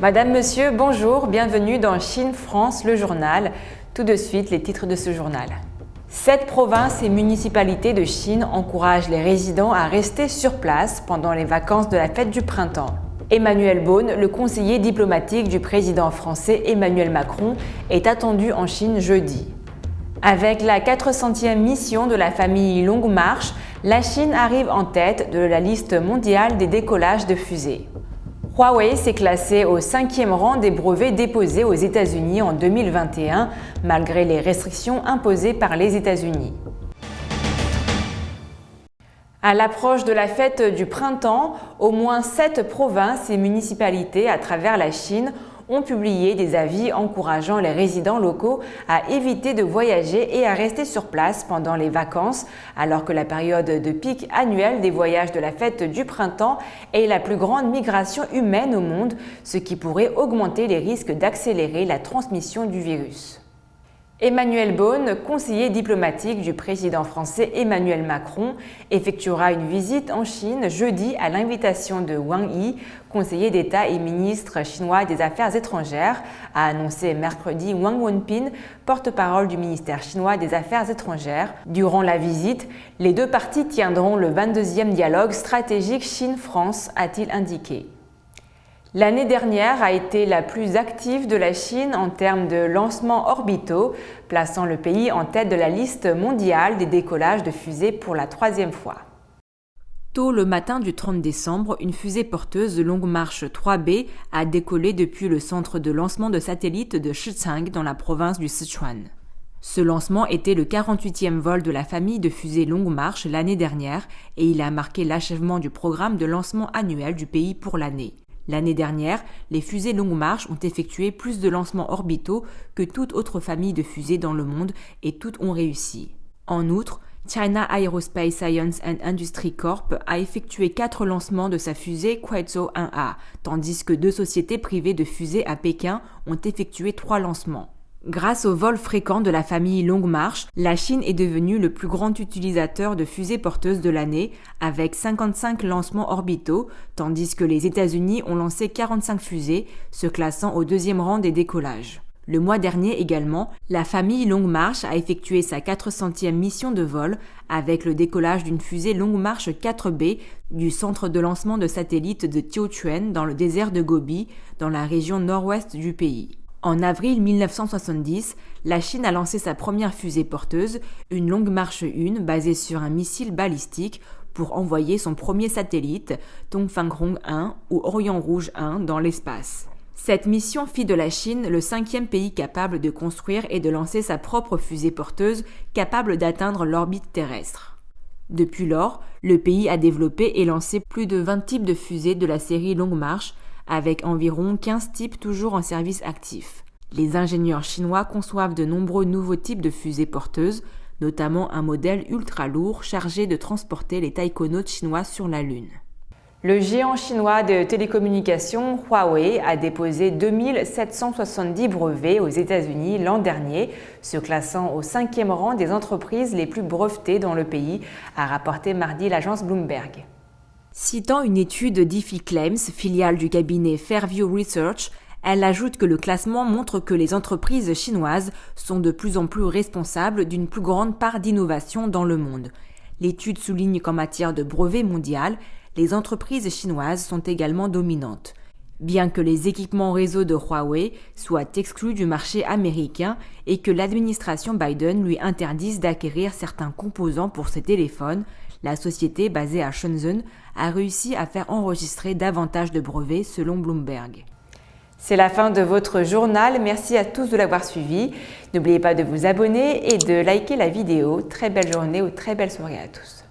Madame, Monsieur, bonjour, bienvenue dans Chine France, le journal. Tout de suite, les titres de ce journal. 7 provinces et municipalités de Chine encouragent les résidents à rester sur place pendant les vacances de la fête du printemps. Emmanuel Beaune, le conseiller diplomatique du président français Emmanuel Macron, est attendu en Chine jeudi. Avec la 400e mission de la famille Longue Marche, la Chine arrive en tête de la liste mondiale des décollages de fusées. Huawei s'est classé au 5e rang des brevets déposés aux États-Unis en 2021, malgré les restrictions imposées par les États-Unis. À l'approche de la fête du printemps, au moins 7 provinces et municipalités à travers la Chine ont publié des avis encourageant les résidents locaux à éviter de voyager et à rester sur place pendant les vacances, alors que la période de pic annuel des voyages de la fête du printemps est la plus grande migration humaine au monde, ce qui pourrait augmenter les risques d'accélérer la transmission du virus. Emmanuel Beaune, conseiller diplomatique du président français Emmanuel Macron, effectuera une visite en Chine jeudi à l'invitation de Wang Yi, conseiller d'État et ministre chinois des Affaires étrangères, a annoncé mercredi Wang Wenbin, porte-parole du ministère chinois des Affaires étrangères. Durant la visite, les deux parties tiendront le 22e dialogue stratégique Chine-France, a-t-il indiqué. L'année dernière a été la plus active de la Chine en termes de lancements orbitaux, plaçant le pays en tête de la liste mondiale des décollages de fusées pour la 3e fois. Tôt le matin du 30 décembre, une fusée porteuse de Longue Marche 3B a décollé depuis le centre de lancement de satellites de Shichang dans la province du Sichuan. Ce lancement était le 48e vol de la famille de fusées Longue Marche l'année dernière et il a marqué l'achèvement du programme de lancement annuel du pays pour l'année. L'année dernière, les fusées Longue Marche ont effectué plus de lancements orbitaux que toute autre famille de fusées dans le monde et toutes ont réussi. En outre, China Aerospace Science and Industry Corp a effectué 4 lancements de sa fusée Kuaizhou 1A, tandis que 2 sociétés privées de fusées à Pékin ont effectué 3 lancements. Grâce aux vols fréquents de la famille Longue Marche, la Chine est devenue le plus grand utilisateur de fusées porteuses de l'année, avec 55 lancements orbitaux, tandis que les États-Unis ont lancé 45 fusées, se classant au 2e rang des décollages. Le mois dernier également, la famille Longue Marche a effectué sa 400e mission de vol avec le décollage d'une fusée Longue Marche 4B du centre de lancement de satellites de Jiuquan dans le désert de Gobi, dans la région nord-ouest du pays. En avril 1970, la Chine a lancé sa première fusée porteuse, une Longue Marche 1 basée sur un missile balistique pour envoyer son premier satellite, Dongfang 1 ou Orient Rouge 1 dans l'espace. Cette mission fit de la Chine le 5e pays capable de construire et de lancer sa propre fusée porteuse capable d'atteindre l'orbite terrestre. Depuis lors, le pays a développé et lancé plus de 20 types de fusées de la série Longue Marche, avec environ 15 types toujours en service actif. Les ingénieurs chinois conçoivent de nombreux nouveaux types de fusées porteuses, notamment un modèle ultra lourd chargé de transporter les taïkonautes chinois sur la Lune. Le géant chinois de télécommunications Huawei a déposé 2770 brevets aux États-Unis l'an dernier, se classant au 5e rang des entreprises les plus brevetées dans le pays, a rapporté mardi l'agence Bloomberg. Citant une étude d'IFI-Claims, filiale du cabinet Fairview Research, elle ajoute que le classement montre que les entreprises chinoises sont de plus en plus responsables d'une plus grande part d'innovation dans le monde. L'étude souligne qu'en matière de brevet mondial, les entreprises chinoises sont également dominantes. Bien que les équipements réseau de Huawei soient exclus du marché américain et que l'administration Biden lui interdise d'acquérir certains composants pour ses téléphones, la société basée à Shenzhen a réussi à faire enregistrer davantage de brevets selon Bloomberg. C'est la fin de votre journal. Merci à tous de l'avoir suivi. N'oubliez pas de vous abonner et de liker la vidéo. Très belle journée ou très belle soirée à tous.